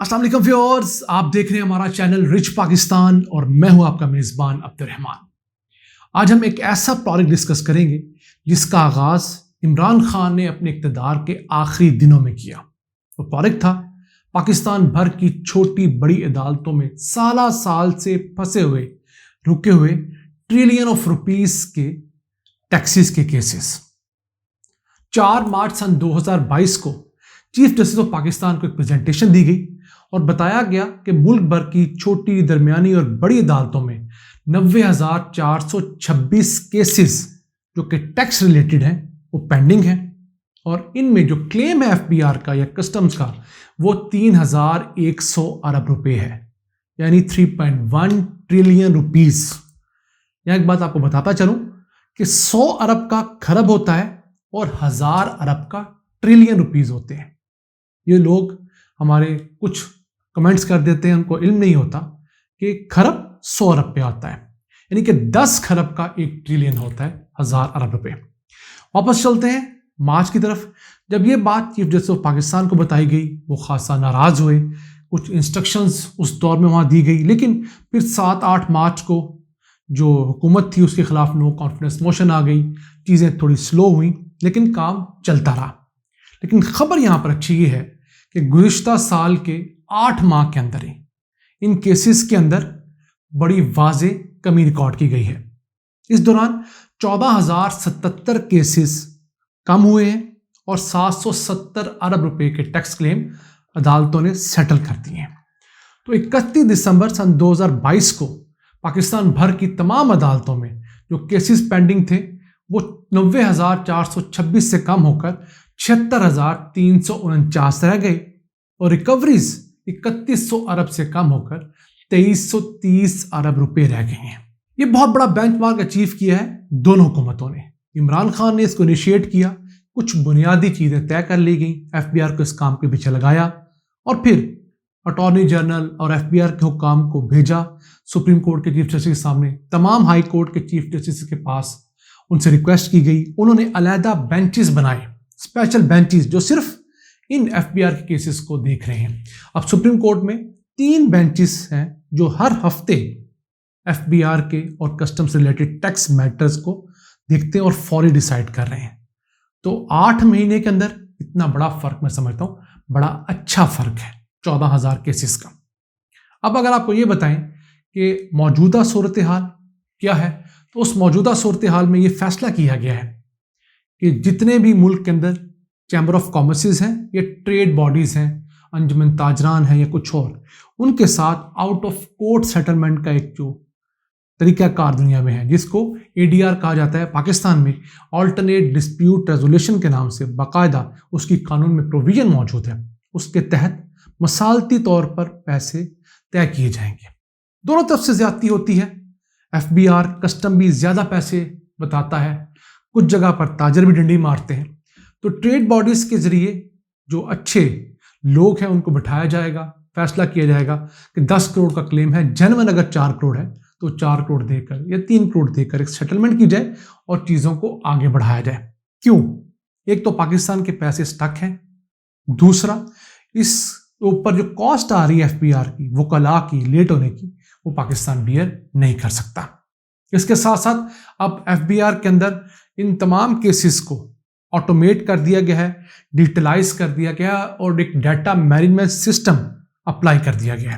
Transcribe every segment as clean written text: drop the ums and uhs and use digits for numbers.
السلام علیکم ویورز، آپ دیکھ رہے ہیں ہمارا چینل رچ پاکستان اور میں ہوں آپ کا میزبان عبد الرحمان۔ آج ہم ایک ایسا پروجیکٹ ڈسکس کریں گے جس کا آغاز عمران خان نے اپنے اقتدار کے آخری دنوں میں کیا۔ وہ پروجیکٹ تھا پاکستان بھر کی چھوٹی بڑی عدالتوں میں سالہ سال سے پھنسے ہوئے رکے ہوئے ٹریلین آف روپیز کے ٹیکسز کے کیسز۔ 4 مارچ سن 2022 کو چیف جسٹس آف پاکستان کو ایک پریزنٹیشن دی گئی اور بتایا گیا کہ ملک بھر کی چھوٹی، درمیانی اور بڑی عدالتوں میں 90,426 کیسز جو کہ ٹیکس ریلیٹڈ ہیں وہ پینڈنگ ہیں، اور ان میں جو کلیم ہے ایف بی آر کا یا کسٹمز کا وہ 3,100 ارب روپے ہے، یعنی 3.1 ٹریلین روپیز۔ یہاں ایک بات آپ کو بتاتا چلوں کہ 100 ارب کا کھرب ہوتا ہے اور 1000 ارب کا ٹریلین روپیز ہوتے ہیں۔ یہ لوگ ہمارے کچھ کمنٹس کر دیتے ہیں، ان کو علم نہیں ہوتا کہ کھرب 100 ارب پہ آتا ہے، یعنی کہ 10 کھرب کا 1 ٹریلین ہوتا ہے 1000 ارب روپے۔ واپس چلتے ہیں مارچ کی طرف۔ جب یہ بات چیف جسٹس آف پاکستان کو بتائی گئی وہ خاصا ناراض ہوئے، کچھ انسٹرکشنز اس دور میں وہاں دی گئی، لیکن پھر 7-8 مارچ کو جو حکومت تھی اس کے خلاف نو کانفیڈنس موشن آ گئی، چیزیں تھوڑی سلو ہوئیں لیکن کام چلتا رہا۔ لیکن خبر یہاں پر اچھی یہ ہے کہ گزشتہ سال کے 8 ماہ کے اندر ہی ان کیسز کے اندر بڑی واضح کمی ریکارڈ کی گئی ہے۔ اس دوران 14,077 کیسز کم ہوئے ہیں اور 770 ارب روپے کے ٹیکس کلیم عدالتوں نے سیٹل کر دیے ہیں۔ تو 31 دسمبر سن 2022 کو پاکستان بھر کی تمام عدالتوں میں جو کیسز پینڈنگ تھے وہ 90,426 سے کم ہو کر 76,349 رہ گئے، اور ریکوریز 3,100 ارب سے کم ہو کر 2,330 ارب روپے رہ گئے ہیں۔ یہ بہت بڑا بینچ مارک اچیو کیا ہے دونوں حکومتوں نے۔ عمران خان نے اس کو انیشیٹ کیا، کچھ بنیادی چیزیں طے کر لی گئیں، ایف بی آر کو اس کام کے پیچھے لگایا، اور پھر اٹارنی جنرل اور ایف بی آر کے حکام کو بھیجا سپریم کورٹ کے چیف جسٹس کے سامنے، تمام ہائی کورٹ کے چیف جسٹس کے پاس ان سے ریکویسٹ کی گئی۔ انہوں نے علیحدہ بینچز بنائے، اسپیشل بینچز جو صرف ان ایف بی آر کے کیسز کو دیکھ رہے ہیں۔ اب سپریم کورٹ میں 3 بینچز ہیں جو ہر ہفتے ایف بی آر کے اور کسٹم سے ریلیٹڈ ٹیکس میٹرز کو دیکھتے ہیں اور فوری ڈیسائیڈ کر رہے ہیں۔ تو 8 مہینے کے اندر اتنا بڑا فرق میں سمجھتا ہوں بڑا اچھا فرق ہے 14,000 کیسز کا۔ اب اگر آپ کو یہ بتائیں کہ موجودہ صورتحال کیا ہے، تو اس موجودہ صورتحال میں یہ فیصلہ کیا گیا ہے کہ جتنے بھی ملک کے اندر چیمبر آف کامرسز ہیں یا ٹریڈ باڈیز ہیں، انجمن تاجران ہیں یا کچھ اور، ان کے ساتھ آؤٹ آف کورٹ سیٹلمنٹ کا ایک جو طریقہ کار دنیا میں ہے جس کو اے ڈی آر کہا جاتا ہے، پاکستان میں آلٹرنیٹ ڈسپیوٹ ریزولیوشن کے نام سے باقاعدہ اس کی قانون میں پروویژن موجود ہے۔ اس کے تحت مثالتی طور پر پیسے طے کیے جائیں گے۔ دونوں طرف سے زیادتی ہوتی ہے، ایف بی آر کسٹم بھی زیادہ پیسے بتاتا ہے، کچھ جگہ پر تاجر بھی ڈنڈی مارتے ہیں۔ تو ٹریڈ باڈیز کے ذریعے جو اچھے لوگ ہیں ان کو بٹھایا جائے گا، فیصلہ کیا جائے گا کہ 10 کروڑ کا کلیم ہے، جینوین اگر 4 کروڑ ہے تو 4 کروڑ دے کر یا 3 کروڑ دے کر ایک سیٹلمنٹ کی جائے اور چیزوں کو آگے بڑھایا جائے۔ کیوں؟ ایک تو پاکستان کے پیسے سٹک ہیں، دوسرا اس اوپر جو کاسٹ آ رہی ہے ایف بی آر کی، وکلاء کی، لیٹ ہونے کی، وہ پاکستان بیئر نہیں کر سکتا۔ اس کے ساتھ ساتھ اب ایف بی آر کے اندر ان تمام کیسز کو آٹومیٹ کر دیا گیا ہے، ڈیجیٹلائز کر دیا گیا ہے، اور ایک ڈیٹا مینجمنٹ سسٹم اپلائی کر دیا گیا ہے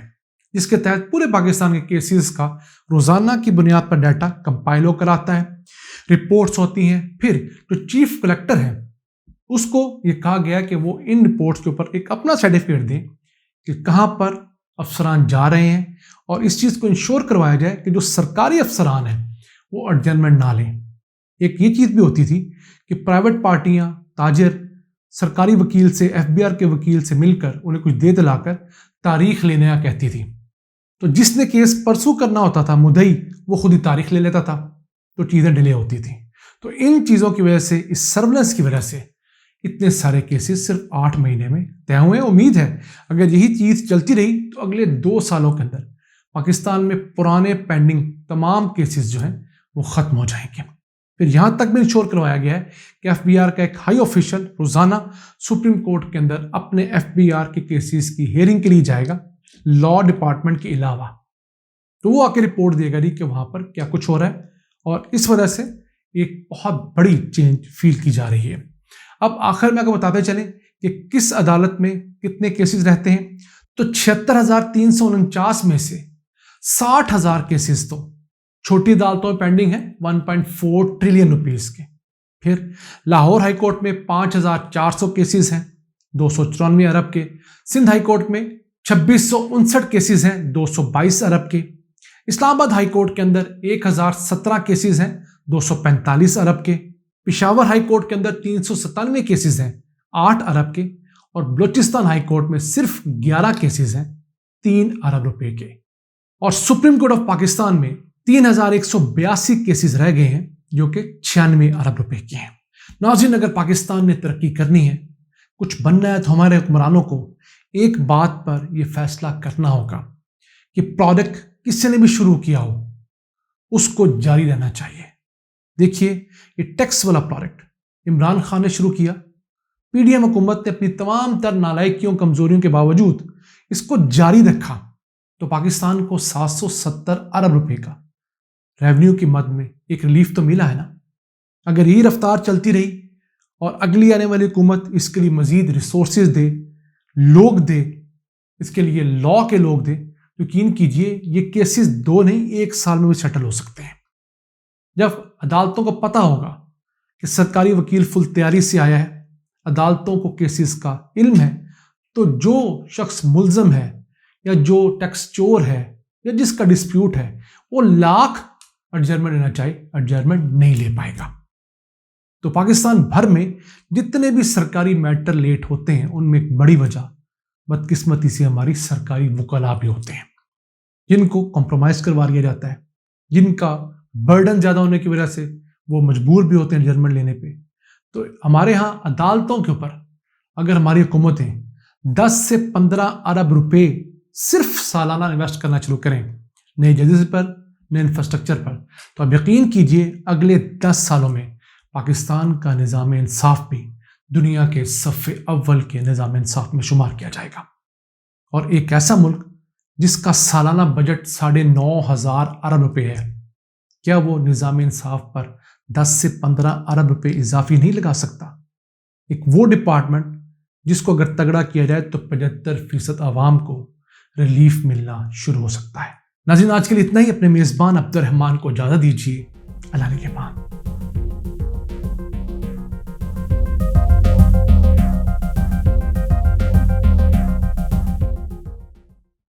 جس کے تحت پورے پاکستان کے کیسز کا روزانہ کی بنیاد پر ڈیٹا کمپائل ہو کر آتا ہے، رپورٹس ہوتی ہیں۔ پھر جو چیف کلیکٹر ہے اس کو یہ کہا گیا کہ وہ ان رپورٹس کے اوپر ایک اپنا سرٹیفکیٹ دیں کہ کہاں پر افسران جا رہے ہیں، اور اس چیز کو انشور کروایا جائے کہ جو سرکاری افسران ہیں وہ ایڈجسٹمنٹ نہ لیں۔ ایک یہ چیز بھی ہوتی تھی کہ پرائیویٹ پارٹیاں، تاجر سرکاری وکیل سے، ایف بی آر کے وکیل سے مل کر انہیں کچھ دے دلا کر تاریخ لینے کا کہتی تھی، تو جس نے کیس پرسو کرنا ہوتا تھا مدعی وہ خود ہی تاریخ لے لیتا تھا، تو چیزیں ڈیلے ہوتی تھیں۔ تو ان چیزوں کی وجہ سے، اس سرویلنس کی وجہ سے اتنے سارے کیسز صرف 8 مہینے میں طے ہوئے ہیں۔ امید ہے اگر یہی چیز چلتی رہی تو اگلے 2 سالوں کے اندر پاکستان میں پرانے پینڈنگ تمام کیسز جو ہیں وہ ختم ہو جائیں گے۔ پھر یہاں تک بھی انشور کروایا گیا ہے کہ ایف بی آر کا ایک ہائی آفیشل روزانہ سپریم کورٹ کے اندر اپنے ایف بی آر کے کیسز کی ہیئرنگ کے لیے جائے گا لا ڈپارٹمنٹ کے علاوہ. تو وہ آ کے رپورٹ دے گا کہ وہاں پر کیا کچھ ہو رہا ہے، اور اس وجہ سے ایک بہت بڑی چینج فیل کی جا رہی ہے. اب آخر میں اگر بتاتے چلیں کہ کس عدالت میں کتنے کیسز رہتے ہیں، تو 76,349 میں سے 60,000 کیسز تو چھوٹی عدالتوں میں پینڈنگ ہے 1.4 ٹریلین روپیز کے. پھر لاہور ہائی کورٹ میں 5,400 کیسز ہیں 294 ارب کے. سندھ ہائی کورٹ میں 2,659 کیسز ہیں 222 ارب کے. اسلام آباد ہائی کورٹ کے اندر 1,017 کیسز ہیں 245 ارب کے. پشاور ہائی کورٹ کے اندر 397 کیسز ہیں 8 ارب کے. اور بلوچستان ہائی کورٹ میں صرف 11 کیسز ہیں 3 ارب روپے کے. اور سپریم کورٹ آف پاکستان میں 3,182 کیسز رہ گئے ہیں جو کہ 96 ارب روپے کے ہیں. ناظرین، اگر پاکستان نے ترقی کرنی ہے، کچھ بننا ہے، تو ہمارے حکمرانوں کو ایک بات پر یہ فیصلہ کرنا ہوگا کہ پروڈکٹ کسی نے بھی شروع کیا ہو اس کو جاری رہنا چاہیے. دیکھیے، یہ ٹیکس والا پروڈکٹ عمران خان نے شروع کیا، پی ڈی ایم حکومت نے اپنی تمام تر نالائکیوں کمزوریوں کے باوجود اس کو جاری رکھا تو پاکستان کو 770 ارب روپے کا ریونیو کی مد میں ایک ریلیف تو ملا ہے نا. اگر یہ رفتار چلتی رہی اور اگلی آنے والی حکومت اس کے لیے مزید ریسورسز دے، لوگ دے، اس کے لیے لا کے لوگ دے، یقین کیجئے یہ کیسز 2 نہیں 1 سال میں بھی سیٹل ہو سکتے ہیں. جب عدالتوں کو پتہ ہوگا کہ سرکاری وکیل فل تیاری سے آیا ہے، عدالتوں کو کیسز کا علم ہے، تو جو شخص ملزم ہے یا جو ٹیکس چور ہے یا جس کا ڈسپیوٹ ہے، وہ لاکھ ایڈجرمنٹ لینا چاہے، ایڈجرمنٹ نہیں لے پائے گا. تو پاکستان بھر میں جتنے بھی سرکاری میٹر لیٹ ہوتے ہیں ان میں ایک بڑی وجہ بدقسمتی سے ہماری سرکاری وکلاء بھی ہوتے ہیں، جن کو کمپرومائز کروا دیا جاتا ہے، جن کا برڈن زیادہ ہونے کی وجہ سے وہ مجبور بھی ہوتے ہیں ایڈجرمنٹ لینے پہ. تو ہمارے ہاں عدالتوں کے اوپر اگر ہماری حکومتیں 10 سے 15 ارب روپے صرف سالانہ انویسٹ کرنا شروع کریں نئے ججز پر، نئے انفراسٹرکچر پر، تو اب یقین کیجئے اگلے 10 سالوں میں پاکستان کا نظام انصاف بھی دنیا کے صف اول کے نظام انصاف میں شمار کیا جائے گا. اور ایک ایسا ملک جس کا سالانہ بجٹ 9,500 ارب روپے ہے، کیا وہ نظام انصاف پر 10 سے 15 ارب روپے اضافی نہیں لگا سکتا؟ ایک وہ ڈپارٹمنٹ جس کو اگر تگڑا کیا جائے تو 75% عوام کو ریلیف ملنا شروع ہو سکتا ہے. ناظرین، آج کے لیے اتنا ہی. اپنے میزبان عبد الرحمان کو اجازت دیجیے. اللہ نگہبان.